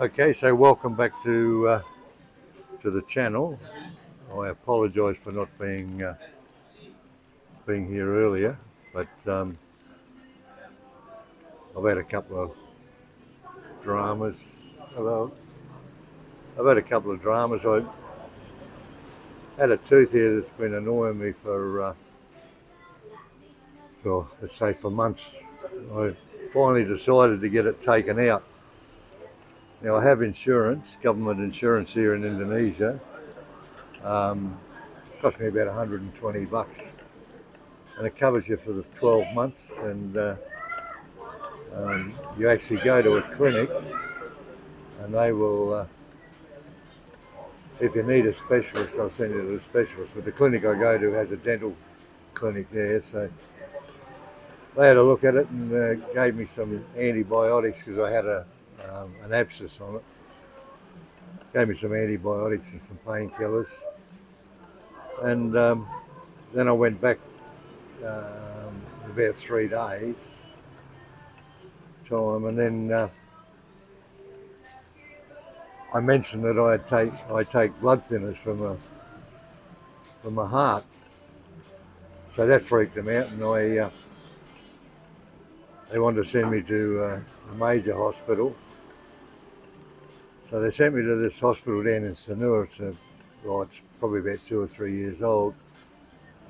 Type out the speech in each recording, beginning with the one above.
Okay, so welcome back to the channel. I apologise for not being here earlier, but I've had a couple of dramas. I've had a couple of dramas. I had a tooth here that's been annoying me for let's say for months. I finally decided to get it taken out. Now I have insurance, government insurance here in Indonesia. Cost me about 120 bucks, and it covers you for the 12 months. And you actually go to a clinic, and they will, if you need a specialist, they'll send you to a specialist. But the clinic I go to has a dental clinic there, so they had a look at it and gave me some antibiotics because I had an abscess on it. Gave me some antibiotics and some painkillers, and then I went back about 3 days time, and then I mentioned that I take blood thinners for my heart, so that freaked them out, and they wanted to send me to a major hospital. So they sent me to this hospital down in Sanur. It's probably about 2 or 3 years old.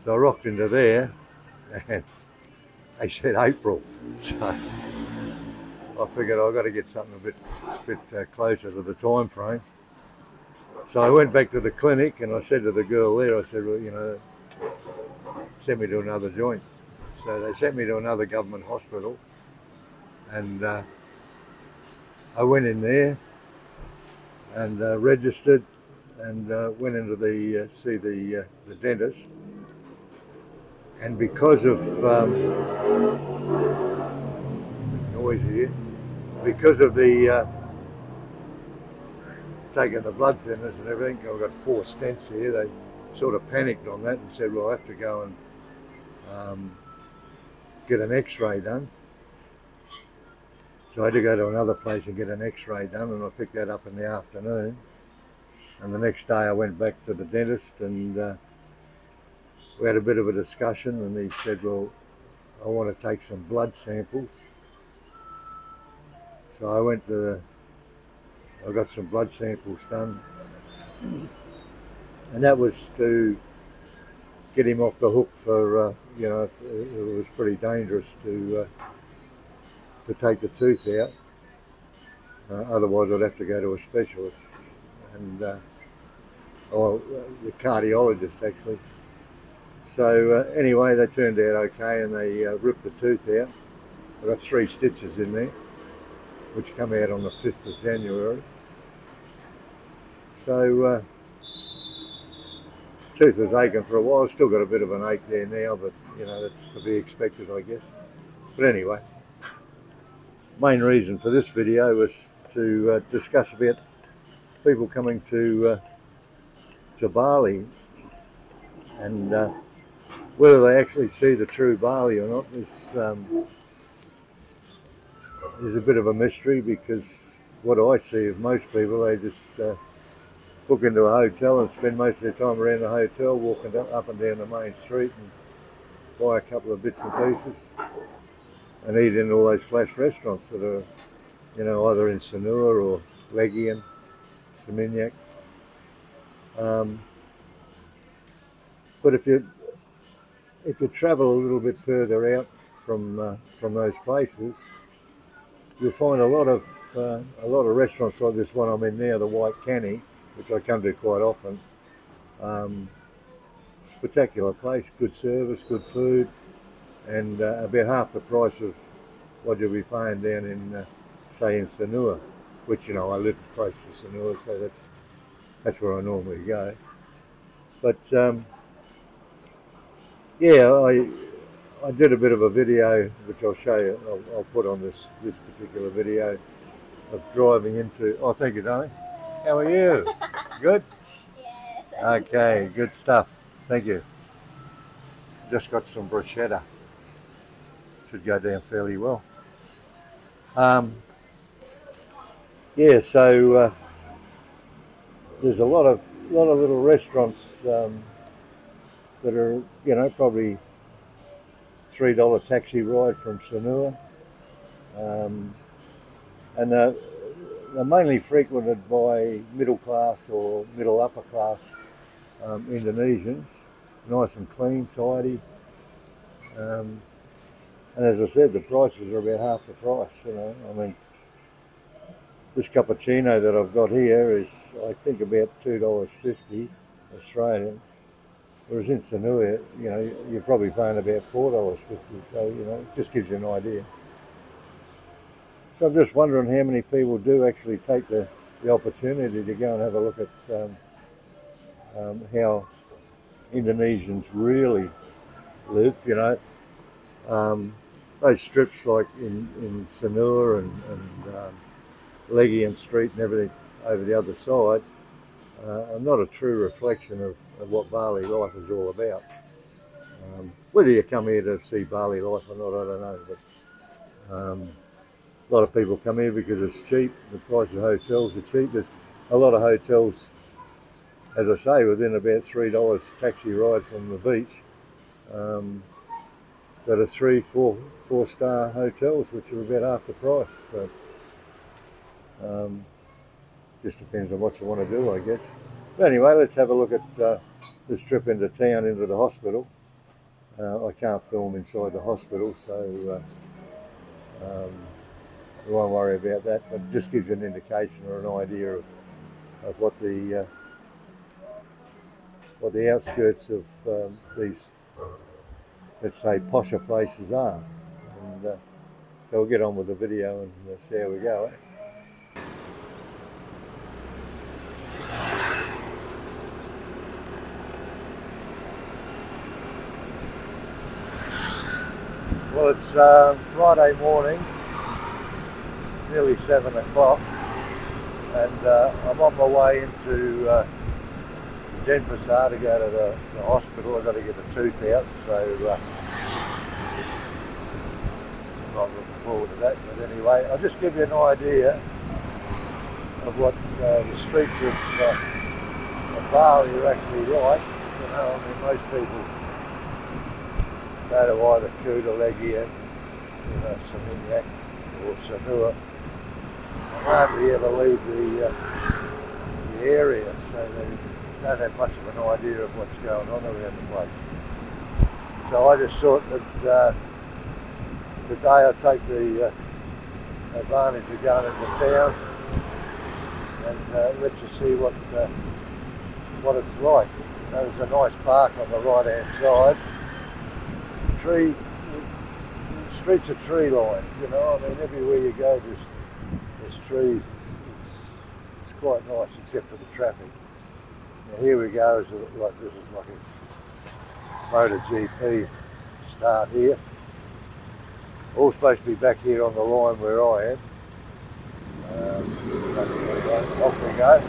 So I rocked into there, and they said April. So I figured I've got to get something a bit closer to the time frame. So I went back to the clinic, and I said to the girl there, I said, well, send me to another joint. So they sent me to another government hospital, and I went in there and registered, and went into see the dentist. And because of noise here, because of the taking the blood thinners and everything, I've got 4 stents here. They sort of panicked on that and said, well, I'll have to go and get an x-ray done. So I had to go to another place and get an x-ray done, and I picked that up in the afternoon. And the next day I went back to the dentist, and we had a bit of a discussion, and he said, well, I want to take some blood samples. So I got some blood samples done, and that was to get him off the hook for, it was pretty dangerous to take the tooth out. Otherwise I'd have to go to a specialist, and or the cardiologist actually. So anyway, they turned out okay, and they ripped the tooth out. I got 3 stitches in there, which come out on the 5th of January. So tooth was aching for a while. Still got a bit of an ache there now, but that's to be expected, I guess. But anyway, main reason for this video was to discuss about people coming to Bali, and whether they actually see the true Bali or not is a bit of a mystery, because what I see of most people, they just book into a hotel and spend most of their time around the hotel, walking up and down the main street, and buy a couple of bits and pieces and eat in all those flash restaurants that are, either in Sanur or Legian, Seminyak. But if you travel a little bit further out from those places, you'll find a lot of restaurants like this one I'm in now, the White Canny, which I come to quite often. It's a spectacular place, good service, good food, and about half the price of what you'll be paying down in, say, in Sanur, which I live close to Sanur, so that's where I normally go. But yeah, I did a bit of a video, which I'll show you. I'll put on this particular video of driving into. Oh, thank you, darling. How are you? Good? Yes. Okay, good stuff. Thank you. Just got some bruschetta. Should go down fairly well. Yeah, so there's a lot of little restaurants that are, you know, probably $3 taxi ride from Sanur, um, and they're mainly frequented by middle class or middle upper class Indonesians. Nice and clean, tidy, um, and as I said, the prices are about half the price. You know, I mean, this cappuccino that I've got here is, I think, about $2.50 Australian. Whereas in Sanur, you know, you're probably paying about $4.50. So, you know, it just gives you an idea. So I'm just wondering how many people do actually take the opportunity to go and have a look at how Indonesians really live. You know, those strips like in Sanur and Legian Street and everything over the other side are not a true reflection of what Bali life is all about. Whether you come here to see Bali life or not, I don't know. But a lot of people come here because it's cheap. The price of hotels are cheap. There's a lot of hotels, as I say, within about $3 taxi ride from the beach, that are four-star hotels, which are about half the price. So just depends on what you want to do, I guess. But anyway, let's have a look at this trip into town, into the hospital. I can't film inside the hospital, so we won't worry about that. But it just gives you an indication or an idea of what the outskirts of these, let's say, posher places are. And so we'll get on with the video and see how we go. Well, it's Friday morning, nearly 7 o'clock, and I'm on my way into Denpasar to go to the hospital. I've got to get a tooth out, so I'm not looking forward to that. But anyway, I'll just give you an idea of what the streets of Bali are actually like. You know, I mean, most people go to either Kuta, Legian, you know, Seminyak or Sanur, and hardly ever leave the area, so they don't have much of an idea of what's going on around the place. So I just thought that today I'd take the advantage of going into town and let you see what it's like. You know, there's a nice park on the right hand side. The streets are tree lined, you know, I mean, everywhere you go there's trees. It's quite nice, except for the traffic. Now here we go, this is like a MotoGP start here. All supposed to be back here on the line where I am. Off we go.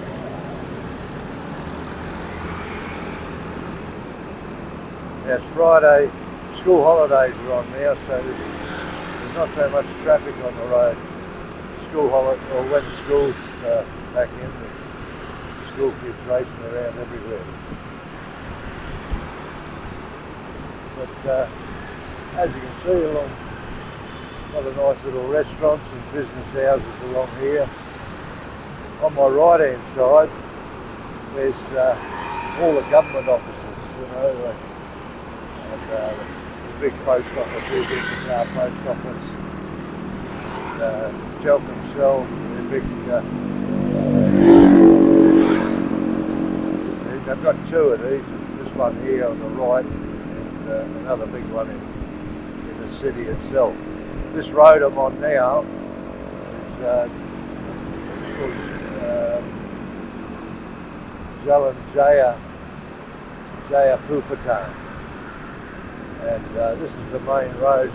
Now it's Friday. School holidays are on now, so there's not so much traffic on the road. School holiday, or when school's back in, the school kids racing around everywhere. But as you can see, along a lot of nice little restaurants and business houses along here. On my right hand side, there's all the government offices, you know, and the big post office, here, big post office, Telcom Cell, the big, they've got two of these, this one here on the right and another big one in the city itself. This road I'm on now is called Jalan Jaya Pupatan. And this is the main road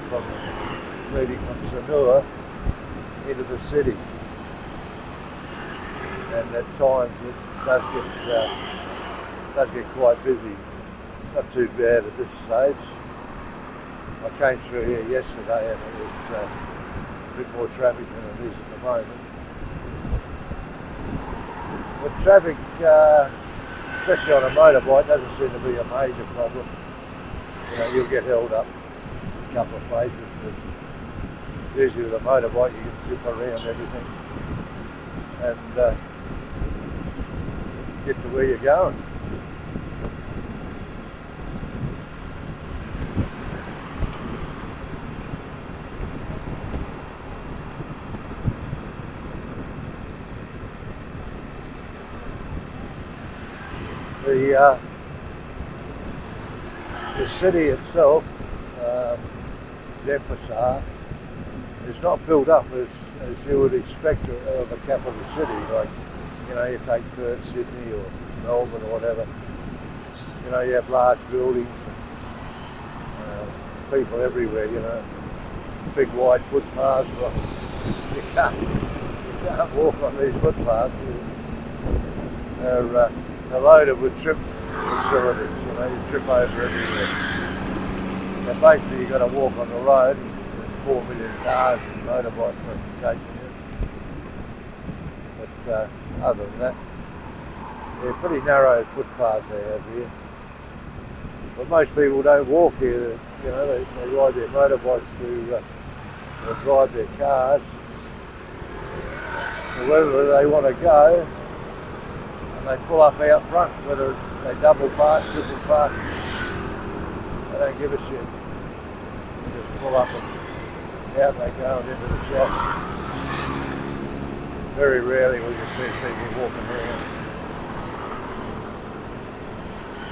leading from Sanur into the city. And at times it does get quite busy. Not too bad at this stage. I came through here yesterday and it was a bit more traffic than it is at the moment. But traffic, especially on a motorbike, doesn't seem to be a major problem. You know, you'll get held up a couple of places, but usually with a motorbike you can zip around everything and get to where you're going. The city itself, Denpasar, is not built up as you would expect of a capital city. Like, you know, you take Perth, Sydney or Melbourne or whatever. You know, you have large buildings, people everywhere, you know, big wide footpaths. Well, you can't walk on these footpaths. They're loaded with trip facilities, you know, you trip over everywhere. So basically you've got to walk on the road, there's 4 million cars and motorbikes chasing you. But other than that, they're pretty narrow footpaths they have here. But most people don't walk here, you know, they ride their motorbikes to drive their cars wherever they want to go. They pull up out front, whether they double park, triple park, they don't give a shit. They just pull up and out they go and into the shops. Very rarely will you see people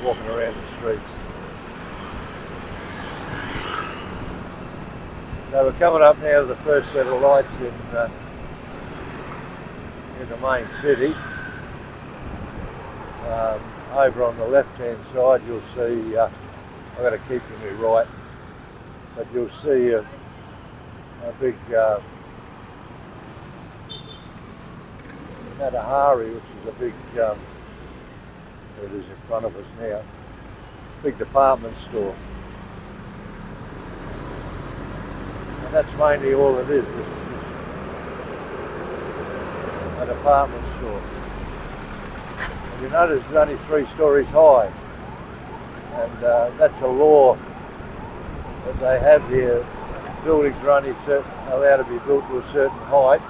walking around the streets. So we're coming up now to the first set of lights in the main city. Over on the left-hand side, you'll see, I've got to keep to my right, but you'll see a big Matahari, which is a big, it is in front of us now, big department store. And that's mainly all it is, a department store. You notice it's only 3 stories high, and that's a law that they have here. Buildings are only allowed to be built to a certain height.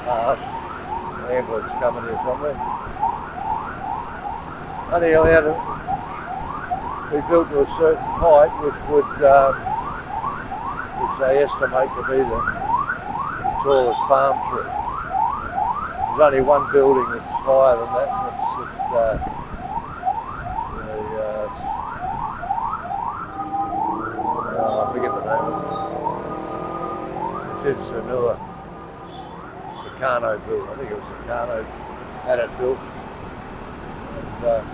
The ambulance coming here somewhere. Only allowed to be built to a certain height, which they estimate to be the tallest palm tree. There's only one building that's higher than that. I forget the name of it. It's in Sanua. Sukarno built. I think it was Sukarno had it built. And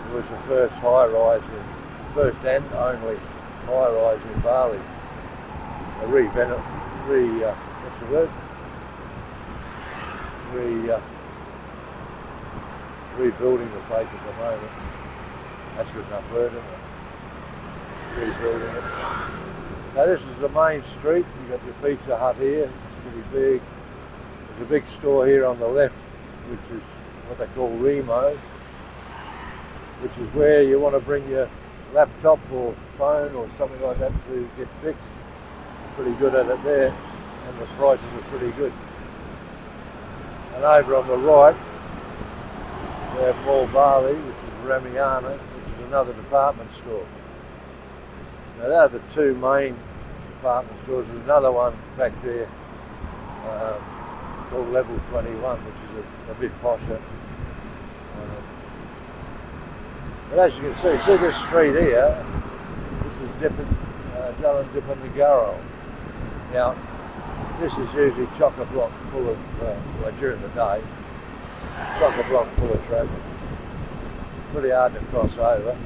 it was the first high-rise first and only high-rise in Bali. What's the word? Rebuilding the place at the moment. That's good enough word, isn't it? Rebuilding it. Now this is the main street. You've got your Pizza Hut here, it's pretty big. There's a big store here on the left, which is what they call Remo, which is where you want to bring your laptop or phone or something like that to get fixed. Pretty good at it there, and the prices are pretty good. And over on the right, we have Mall Bali, which is Ramiana, which is another department store. Now they're the 2 main department stores. There's another one back there called Level 21, which is a bit posher. But as you can see this street here, this is Jalan Diponegoro. Now, this is usually chock-a-block full of, well, during the day, chock-a-block full of traffic. Pretty hard to cross over.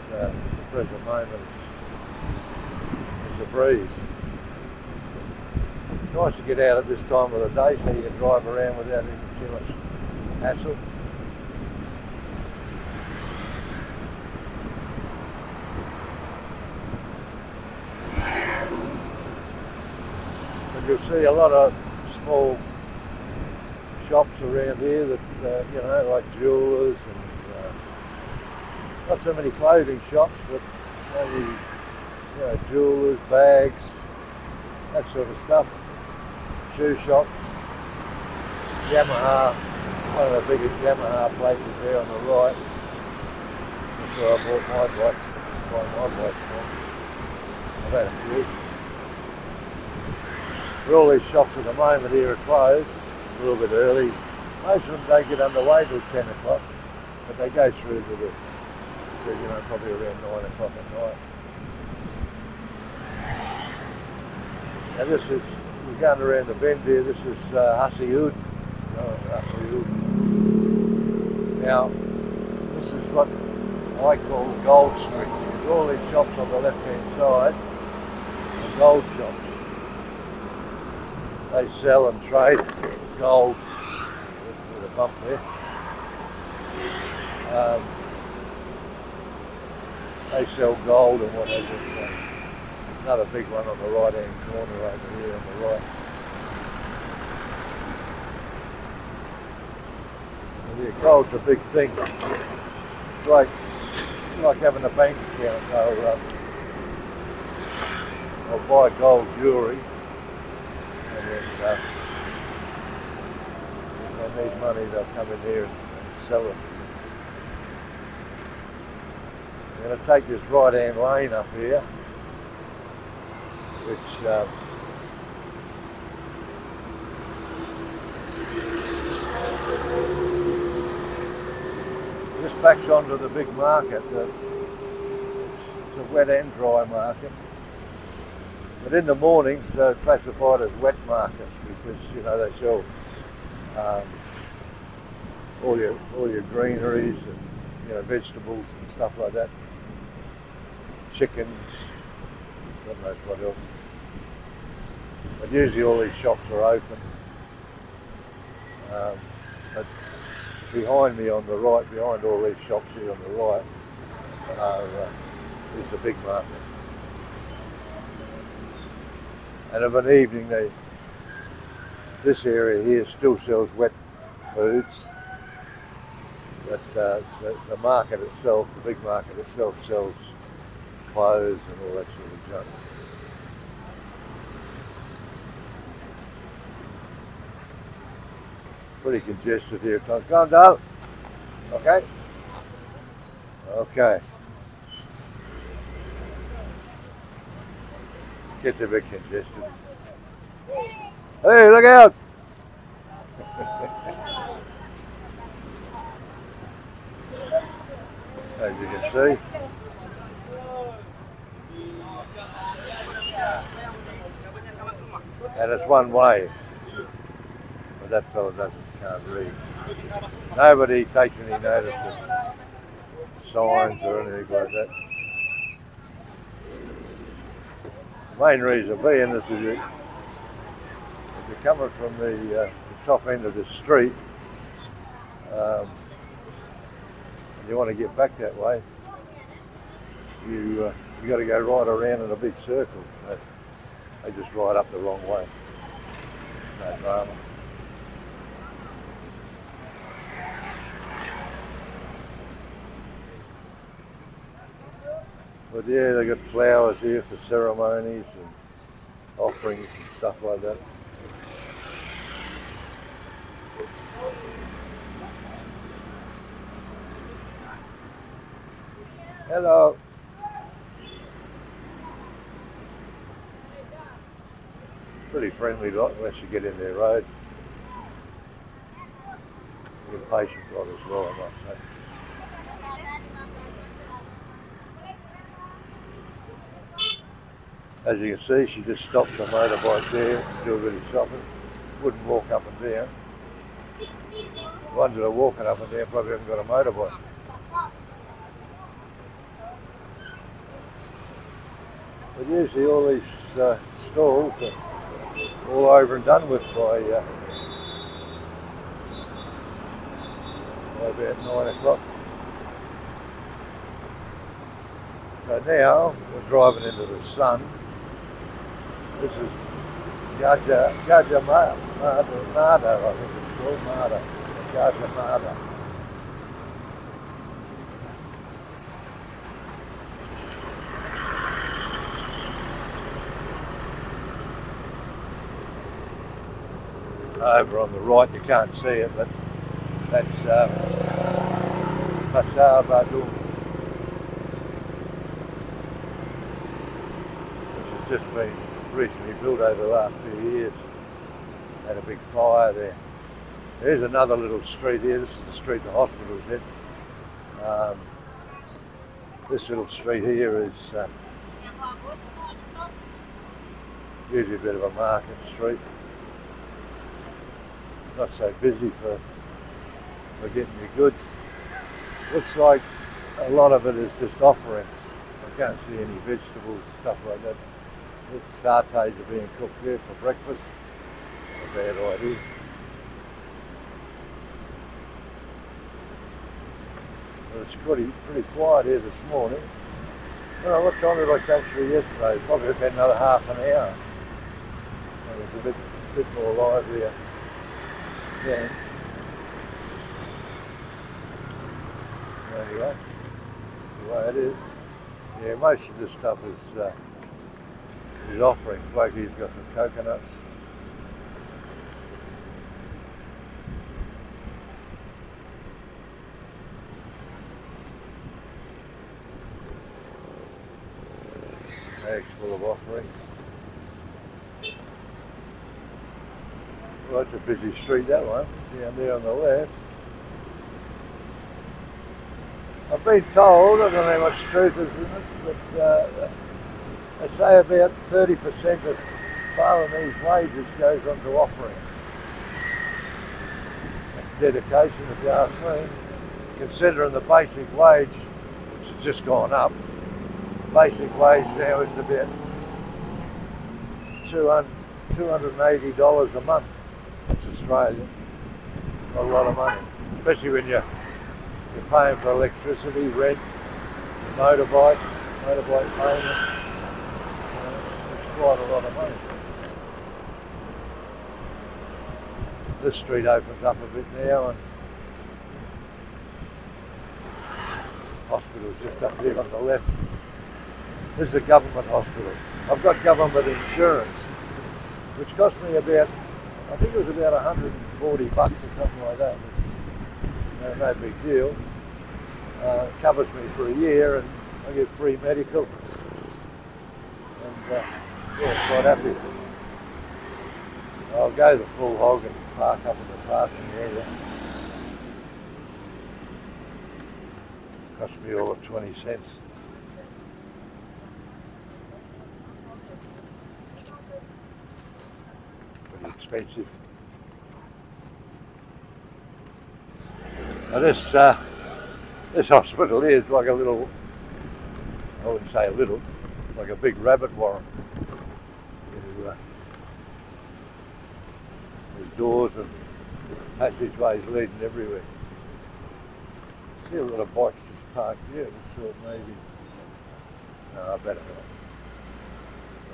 But at the present moment, it's a breeze. It's nice to get out at this time of the day so you can drive around without too much hassle. You'll see a lot of small shops around here that, you know, like jewellers and not so many clothing shops, but maybe, you know, jewellers, bags, that sort of stuff. Shoe shops. Yamaha, one of the biggest Yamaha places there on the right. That's where I bought my bikes from. I've had a few. But all these shops at the moment here are closed, a little bit early. Most of them don't get underway till 10 o'clock, but they go through to the, you know, probably around 9 o'clock at night. Now this is, we're going around the bend here, this is Hasiud. Now, this is what I call Gold Street. There's all these shops on the left-hand side are gold shops. They sell and trade gold, with a bump there. They sell gold and what have you. Another big one on the right-hand corner over here on the right. Yeah, gold's a big thing. It's like having a bank account. I'll buy gold jewellery, and then when they need money, they'll come in here and sell it. I'm going to take this right-hand lane up here, which this backs onto the big market. It's a wet and dry market. But in the mornings they're classified as wet markets because, you know, they sell all your greeneries and, you know, vegetables and stuff like that. Chickens, God knows what else. But usually all these shops are open. But behind me on the right, behind all these shops here on the right, is the big market. And of an evening, this area here still sells wet foods, but the market itself, the big market itself, sells clothes and all that sort of junk. Pretty congested here at times. Go on, Dale. Okay. Okay. Gets a bit congested. Hey, look out! As you can see. And it's one way. But that fella can't read. Nobody takes any notice of signs or anything like that. The main reason being this is if you're coming from the top end of the street and you want to get back that way, you got to go right around in a big circle. So they just ride up the wrong way. No drama. But yeah, they got flowers here for ceremonies and offerings and stuff like that. Hello. Pretty friendly lot unless you get in their road. Impatient lot as well, I must say. As you can see, she just stopped the motorbike there to do a bit of shopping. Wouldn't walk up and down. The ones that are walking up and down probably haven't got a motorbike. But usually all these stalls are all over and done with by about 9 o'clock. So now we're driving into the sun. This is Gajah Nardo, I think it's called Nardo. Garden Nardo. Over on the right, you can't see it, but that's Pasar Badung, which has just been recently built over the last few years. Had a big fire there. There's another little street here. This is the street the hospital's in. This little street here is usually a bit of a market street. Not so busy for getting your goods. Looks like a lot of it is just offerings. I can't see any vegetables, stuff like that. Satay are being cooked there for breakfast. Not a bad idea. Well, it's pretty quiet here this morning. Well, what time did I come through yesterday? Probably about another half an hour. It was a bit more livelier. Yeah. Anyway, the way it is. Yeah, most of this stuff is offerings. Blokey's got some coconuts. Bags full of offerings. Well, that's a busy street, that one, down there on the left. I've been told, I don't know how much truth is in it, but they say about 30% of Balinese wages goes onto offerings. That's dedication, if you ask me. Considering the basic wage, which has just gone up, basic wage now is about $280 a month. That's Australian. Not a lot of money, especially when you're paying for electricity, rent, motorbike payment. It's quite a lot of money. This street opens up a bit now, and hospital's just up here on the left. This is a government hospital. I've got government insurance, which cost me about, I think it was about 140 bucks or something like that. No big deal. It covers me for a year, and I get free medical. And yeah, quite happy. I'll go the full hog and park up in the parking area. Cost me all of 20 cents. Pretty expensive. Now this hospital here is like a little, I wouldn't say a little, like a big rabbit warren. There's doors and passageways leading everywhere. See a lot of bikes just parked here. I thought maybe, no, I better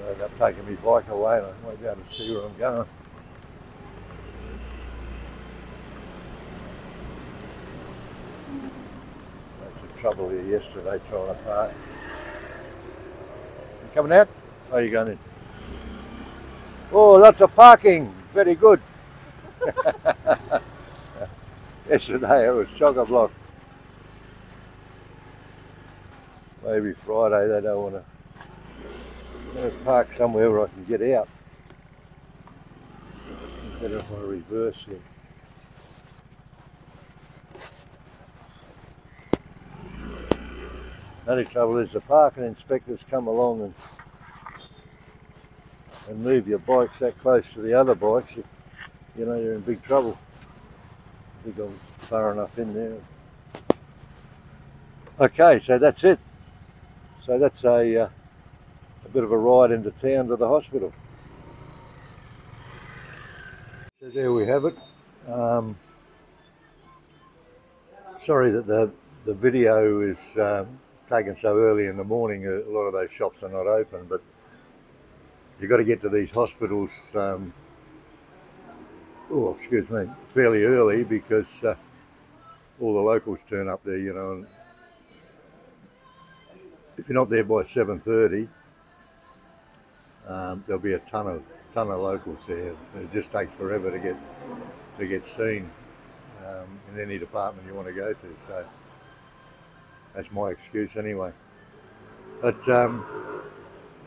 not. They're taking my bike away and I won't be able to see where I'm going. Trouble here yesterday trying to park. You coming out? Oh, you going in? Oh, lots of parking. Very good. Yesterday it was chock-a-block. Maybe Friday they don't want to park somewhere where I can get out. Better if I reverse here. The only trouble is the parking inspectors come along and move your bikes that close to the other bikes. If, you know, you're in big trouble. I think I'm far enough in there. Okay, so that's it. So that's a bit of a ride into town to the hospital. So there we have it. Sorry that the video is taken so early in the morning. A lot of those shops are not open, but you've got to get to these hospitals oh, excuse me, fairly early because all the locals turn up there, you know, and if you're not there by 7:30, there'll be a ton of locals there. It just takes forever to get seen in any department you want to go to. So that's my excuse anyway. But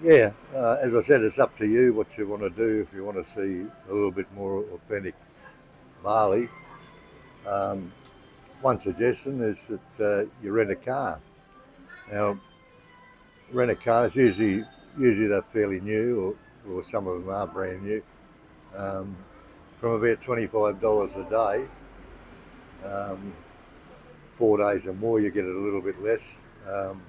yeah, as I said, it's up to you what you want to do. If you want to see a little bit more authentic Bali, um, one suggestion is that you rent a car. Now, rent a car is usually they're fairly new, or some of them are brand new. Um, from about $25 a day, um, 4 days or more, you get it a little bit less. Um,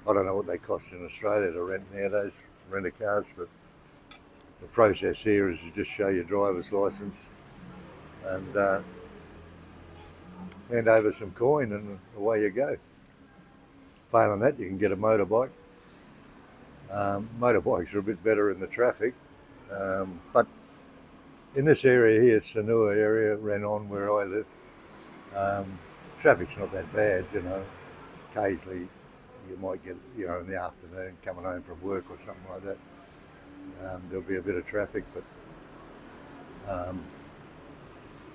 I don't know what they cost in Australia to rent nowadays, rent a cars, but the process here is you just show your driver's license and hand over some coin and away you go. Failing that, you can get a motorbike. Motorbikes are a bit better in the traffic, but in this area here, Sanua area, Renon, where I live, traffic's not that bad, you know. Occasionally you might get, you know, in the afternoon coming home from work or something like that, there'll be a bit of traffic, but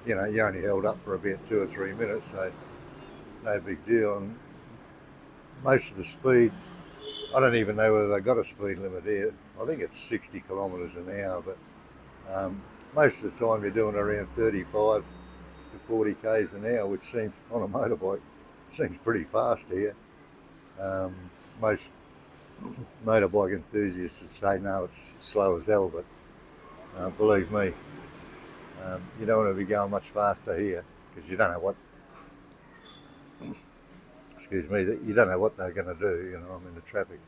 you know, you're only held up for about 2 or 3 minutes, so no big deal. And most of the speed, I don't even know whether they've got a speed limit here. I think it's 60 kilometres an hour, but most of the time you're doing around 35 to 40 k's an hour, which seems, on a motorbike, seems pretty fast here. Most motorbike enthusiasts would say no, it's slow as hell, but believe me, you don't want to be going much faster here because you don't know what, excuse me, you don't know what they're going to do, you know, I'm in the traffic.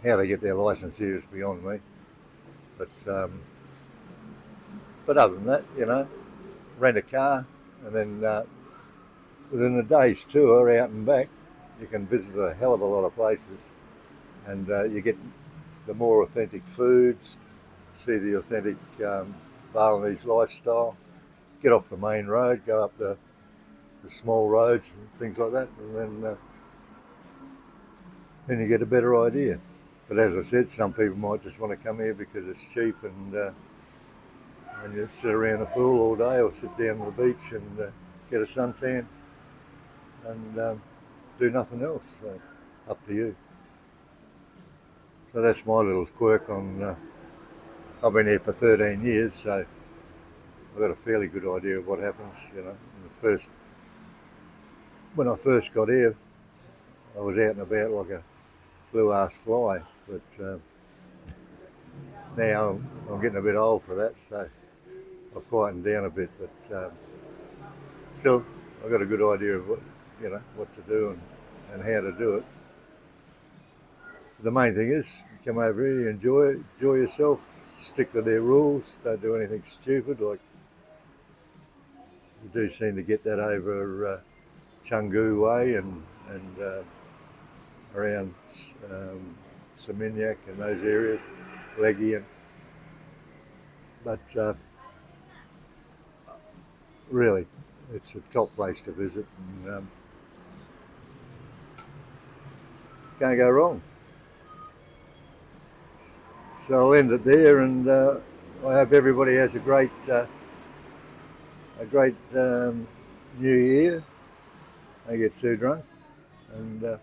How they get their licence here is beyond me. But other than that, you know, rent a car and then within a day's tour out and back, you can visit a hell of a lot of places and you get the more authentic foods, see the authentic Balinese lifestyle, get off the main road, go up the small roads and things like that, and then you get a better idea. But as I said, some people might just want to come here because it's cheap and you sit around a pool all day or sit down on the beach and get a suntan and do nothing else. So up to you. So that's my little quirk on. I've been here for 13 years, so I've got a fairly good idea of what happens. You know, when I first got here, I was out and about like a blue-ass fly, but now I'm getting a bit old for that, so I've quietened down a bit. But still, I've got a good idea of what, you know, what to do and how to do it. The main thing is, you come over here, you enjoy yourself, stick to their rules, don't do anything stupid. Like you do seem to get that over Canggu way and around Seminyak and those areas, Legian. But really, it's a top place to visit and can't go wrong. So I'll end it there, and I hope everybody has a great New Year. Don't get too drunk, and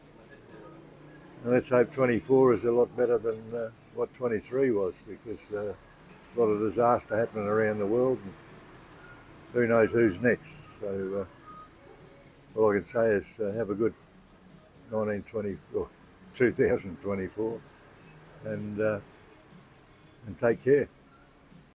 let's hope 24 is a lot better than what 23 was, because a lot of disaster happening around the world, and who knows who's next. So all I can say is have a good 2024, and take care.